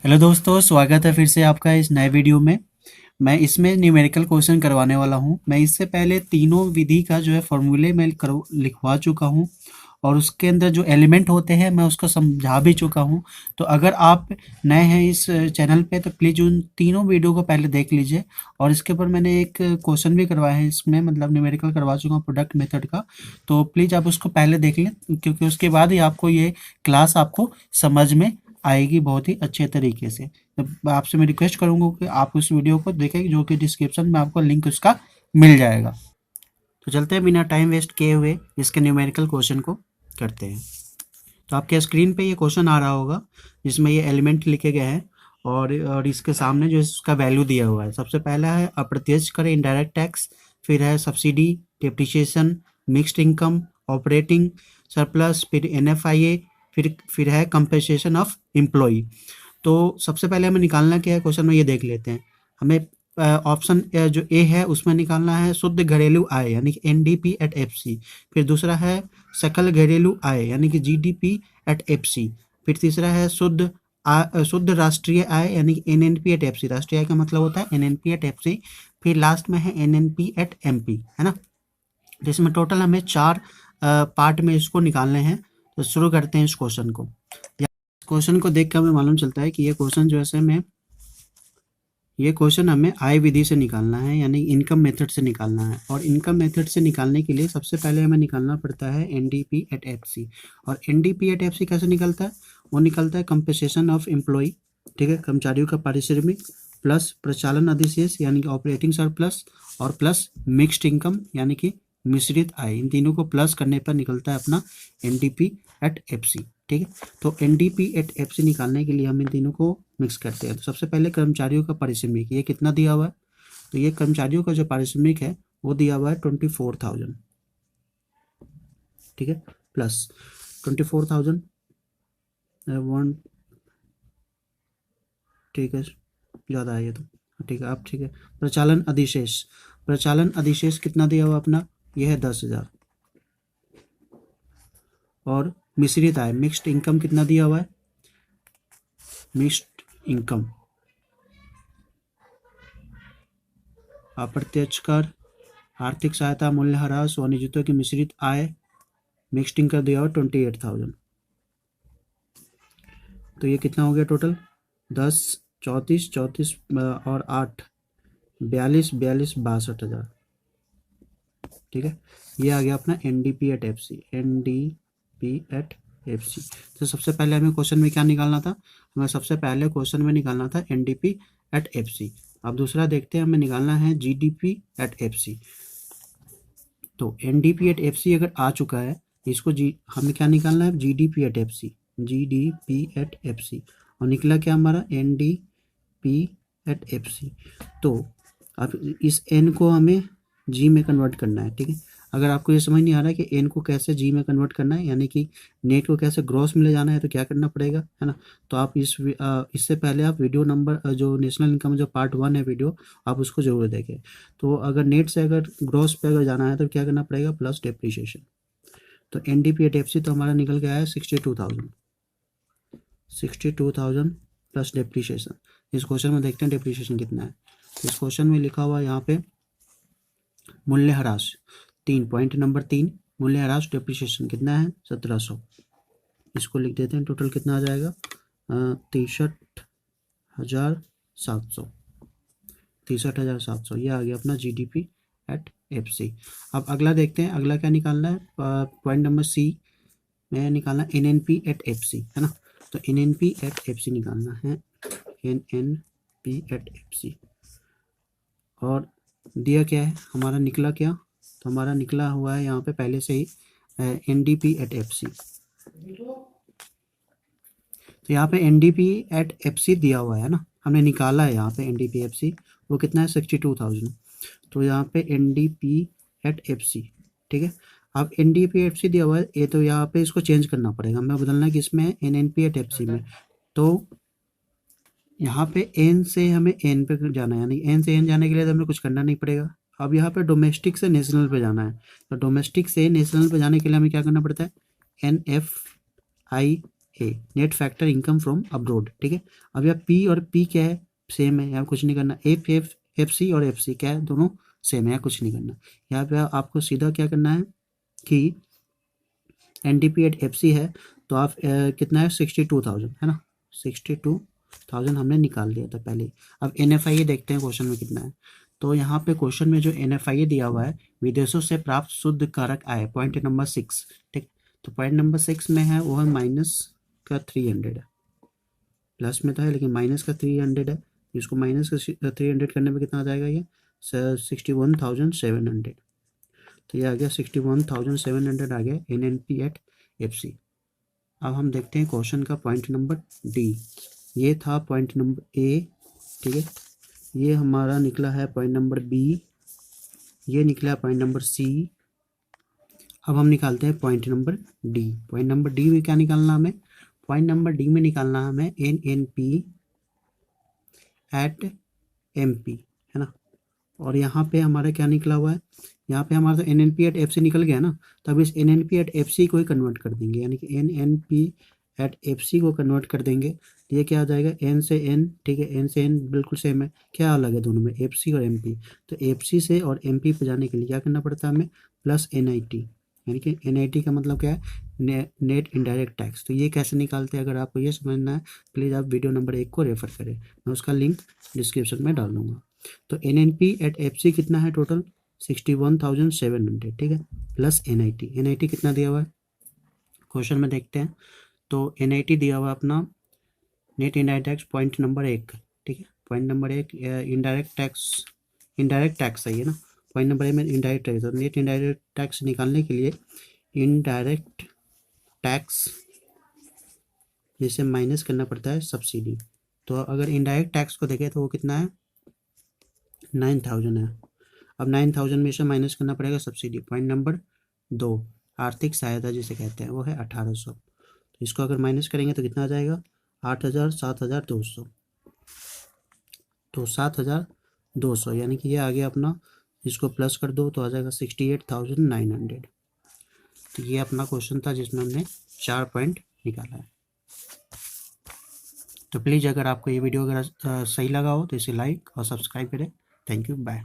Hello दोस्तों, स्वागत है फिर से आपका इस नए वीडियो में। मैं इसमें न्यूमेरिकल क्वेश्चन करवाने वाला हूं। मैं इससे पहले तीनों विधि का जो है फॉर्मूले मैं लिखवा चुका हूं और उसके अंदर जो एलिमेंट होते हैं मैं उसको समझा भी चुका हूं। तो अगर आप नए हैं इस चैनल पे तो प्लीज़ उन तीनों वीडियो को पहले देख लीजिए। और इसके ऊपर मैंने एक क्वेश्चन भी करवाया है, इसमें मतलब न्यूमेरिकल करवा चुका हूँ प्रोडक्ट मेथड का। तो प्लीज़ आप उसको पहले देख लें, क्योंकि उसके बाद ही आपको ये क्लास आपको समझ में आएगी बहुत ही अच्छे तरीके से। तो आपसे मैं रिक्वेस्ट करूँगा कि आप उस वीडियो को देखें, जो कि डिस्क्रिप्शन में आपको लिंक उसका मिल जाएगा। तो चलते हैं बिना टाइम वेस्ट किए हुए इसके न्यूमेरिकल क्वेश्चन को करते हैं। तो आपके स्क्रीन पे ये क्वेश्चन आ रहा होगा जिसमें ये एलिमेंट लिखे गए हैं और इसके सामने जो इसका वैल्यू दिया हुआ है। सबसे पहला है अप्रत्यक्ष कर इनडायरेक्ट टैक्स, फिर है subsidy, depreciation, mixed income, operating surplus, फिर एनएफआईए, फिर है कंपनसेशन ऑफ एम्प्लॉय। तो सबसे पहले हमें निकालना क्या है क्वेश्चन में, ये देख लेते हैं। हमें ऑप्शन जो ए है उसमें निकालना है शुद्ध घरेलू आय यानी कि एनडीपी एट एफसी। फिर दूसरा है सकल घरेलू आय यानी कि जीडीपी एट एफसी। फिर तीसरा है शुद्ध राष्ट्रीय आय यानी कि एनएनपी एट एफसी। राष्ट्रीय आय का मतलब होता है एनएनपी एट एफसी। फिर लास्ट में है एनएनपी एट एमपी, है ना। जिसमें टोटल हमें चार पार्ट में इसको निकालने हैं। तो शुरू करते हैं इस क्वेश्चन को। क्वेश्चन को देख कर हमें मालूम चलता है कि ये क्वेश्चन हमें आय विधि से निकालना है यानी इनकम मेथड से निकालना है। और इनकम मेथड से निकालने के लिए सबसे पहले हमें निकालना पड़ता है एनडीपी एट एफसी। और एनडीपी एट एफसी कैसे निकलता है? वो निकलता है कंपनसेशन ऑफ एम्प्लॉय, ठीक है, कर्मचारियों का पारिश्रमिक, प्लस प्रचालन अधिशेष यानी कि ऑपरेटिंग सरप्लस, और प्लस मिक्स्ड इनकम यानी कि मिश्रित आय। इन तीनों को प्लस करने पर निकलता है अपना एनडीपी एट एफसी, ठीक है। तो एनडीपी एट एफसी निकालने के लिए हम इन तीनों को मिक्स करते हैं। तो सबसे पहले कर्मचारियों का पारिश्रमिक, ये कितना दिया हुआ है? तो ये कर्मचारियों का जो पारिश्रमिक है वो दिया हुआ है 24,000, ठीक है, प्लस 24,000 वन, ठीक है, ज़्यादा है ये तो, ठीक है। अब ठीक है, प्रचालन अधिशेष कितना दिया हुआ अपना? ये है 10,000। और मिश्रित आय मिक्स्ड इनकम कितना दिया हुआ है? मिक्स्ड इनकम, अप्रत्यक्ष कर, आर्थिक सहायता, मूल्यह्रास, वाणिज्यों की मिश्रित आय, मिक्सड कर दिया हुआ 28,000। तो ये कितना हो गया टोटल? 10, 34, 34 और 8, 42, 42, 62,000, ठीक है। ये आ गया अपना NDP at FC, NDP at FC. तो सबसे पहले हमें क्वेश्चन में क्या निकालना था? हमें सबसे पहले क्वेश्चन में निकालना था एनडीपी एट एफसी। अब दूसरा देखते हैं, हमें निकालना है जीडीपी एट एफसी। तो एनडीपी एट एफसी अगर आ चुका है, इसको हमें क्या निकालना है? GDP at FC, GDP at FC. और निकला क्या हमारा? NDP at FC. तो अब इस एन को हमें जी में कन्वर्ट करना है, ठीक है। अगर आपको ये समझ नहीं आ रहा है कि एन को कैसे जी में कन्वर्ट करना है यानी कि नेट को कैसे ग्रॉस में ले जाना है, तो क्या करना पड़ेगा, है ना। तो आप इससे पहले आप वीडियो नंबर जो नेशनल इनकम जो पार्ट 1 है वीडियो, आप उसको जरूर देखें। तो अगर नेट से अगर ग्रॉस पे अगर जाना है तो क्या करना पड़ेगा? Plus depreciation. तो एनडीपी एट एफसी तो हमारा निकल के आया 62,000, 62,000 प्लस डेप्रीशिएशन। इस क्वेश्चन में देखते हैं डेप्रीशिएशन कितना है। इस क्वेश्चन में लिखा हुआ है यहाँ पे मूल्यह्रास 3, पॉइंट नंबर 3, मूल्यह्रास डेप्रीशिएशन कितना है? 1700। इसको लिख देते हैं, टोटल कितना आ जाएगा? 63,700, 63,700। ये आ गया अपना जीडीपी एट एफसी। अब अगला देखते हैं, अगला क्या निकालना है? पॉइंट नंबर सी में निकालना एनएनपी एट एफसी, है ना। तो एनएनपी एट एफसी निकालना है, एनएनपी एट एफसी। और दिया क्या है हमारा? निकला क्या? तो हमारा निकला हुआ है यहाँ पे पहले से ही एनडीपी एट एफसी। तो यहाँ पे एनडीपी एट एफसी दिया हुआ है ना, हमने निकाला है यहाँ पे एनडीपी एफसी, वो कितना है? 62,000। तो यहाँ पे एनडीपी एट एफसी, ठीक है। अब एनडीपी एफसी दिया हुआ है ये, तो यहाँ पे इसको चेंज करना पड़ेगा, हमें बदलना है किसमें? एनएनपी एट एफसी में। तो यहाँ पे एन से हमें एन पे जाना है, यानी एन से एन जाने के लिए तो हमें कुछ करना नहीं पड़ेगा। अब यहाँ पे डोमेस्टिक से नेशनल पे जाना है, तो डोमेस्टिक से नेशनल पे जाने के लिए हमें क्या करना पड़ता है? NFIA A, net factor income from abroad, ठीक है। अब यहाँ पी और पी क्या है, सेम है, यहाँ कुछ नहीं करना। एफ सी और एफ सी क्या है, दोनों सेम है, यहाँ कुछ नहीं करना। यहाँ पे आपको सीधा क्या करना है कि N D P at F C है, तो आप कितना है 62,000 है ना, 62,000 हमने निकाल दिया था पहले। अब एन एफ आई ए देखते हैं क्वेश्चन में कितना है। तो यहाँ पे क्वेश्चन में जो एन एफ आई ए दिया हुआ है, विदेशों से प्राप्त शुद्ध कारक आय, पॉइंट नंबर 6, ठीक। तो पॉइंट नंबर 6 में है वो है माइनस का 300 है, प्लस में तो है लेकिन माइनस का 300 है। इसको माइनस का 300 करने में कितना आ जाएगा, ये 61,700। तो ये आ गया 61,700 आ गया N N P at F C. अब हम देखते हैं क्वेश्चन का पॉइंट नंबर डी। ये था पॉइंट नंबर ए, ठीक है। ये हमारा निकला है पॉइंट नंबर बी, ये निकला पॉइंट नंबर सी। अब हम निकालते हैं point number D. Point number D में क्या निकालना हमें, पॉइंट नंबर डी में निकालना हमें N N P at M P, है ना। और यहाँ पे हमारा क्या निकला हुआ है, यहाँ पे हमारा तो N N P at F C निकल गया ना, तो अब इस N N P at F C को ही कन्वर्ट कर देंगे, यानी कि N N P at F C को कन्वर्ट कर देंगे। तो ये क्या आ जाएगा, एन से एन, ठीक है, एन से एन बिल्कुल सेम है, क्या अलग है दोनों में, एफ सी और एम पी। तो एफ सी से और एम पी पे जाने के लिए क्या करना पड़ता है हमें, प्लस एन आई टी, यानी कि एन आई टी का मतलब क्या है, नेट इनडायरेक्ट टैक्स। तो ये कैसे निकालते हैं, अगर आपको ये समझना है प्लीज़ आप वीडियो नंबर 1 को रेफर करें, मैं उसका लिंक डिस्क्रिप्शन में डाल दूँगा। तो N N P at F C कितना है टोटल, 61,700, ठीक है, प्लस एन आई टी कितना दिया हुआ है क्वेश्चन में देखते हैं। तो एन आई टी दिया हुआ है अपना net indirect tax point number 1, ठीक है, पॉइंट नंबर 1 इनडायरेक्ट टैक्स है ये ना, पॉइंट नंबर 1 में इनडायरेक्ट टैक्स। और नेट इनडायरेक्ट टैक्स निकालने के लिए इनडायरेक्ट टैक्स जिसे माइनस करना पड़ता है सब्सिडी। तो अगर इनडायरेक्ट टैक्स को देखें तो वो कितना है, 9,000 है। अब 9,000 में से माइनस करना पड़ेगा सब्सिडी, पॉइंट नंबर 2 आर्थिक सहायता जिसे कहते हैं वो है 1,800। तो इसको अगर माइनस करेंगे तो कितना आ जाएगा, 8,000, 7,200। तो 7,200 यानी कि ये आ गया अपना, इसको प्लस कर दो तो आ जाएगा 68,900। तो ये अपना क्वेश्चन था जिसमें हमने 4 पॉइंट निकाला है। तो प्लीज़ अगर आपको ये वीडियो अगर सही लगा हो तो इसे लाइक और सब्सक्राइब करें। Thank you, bye.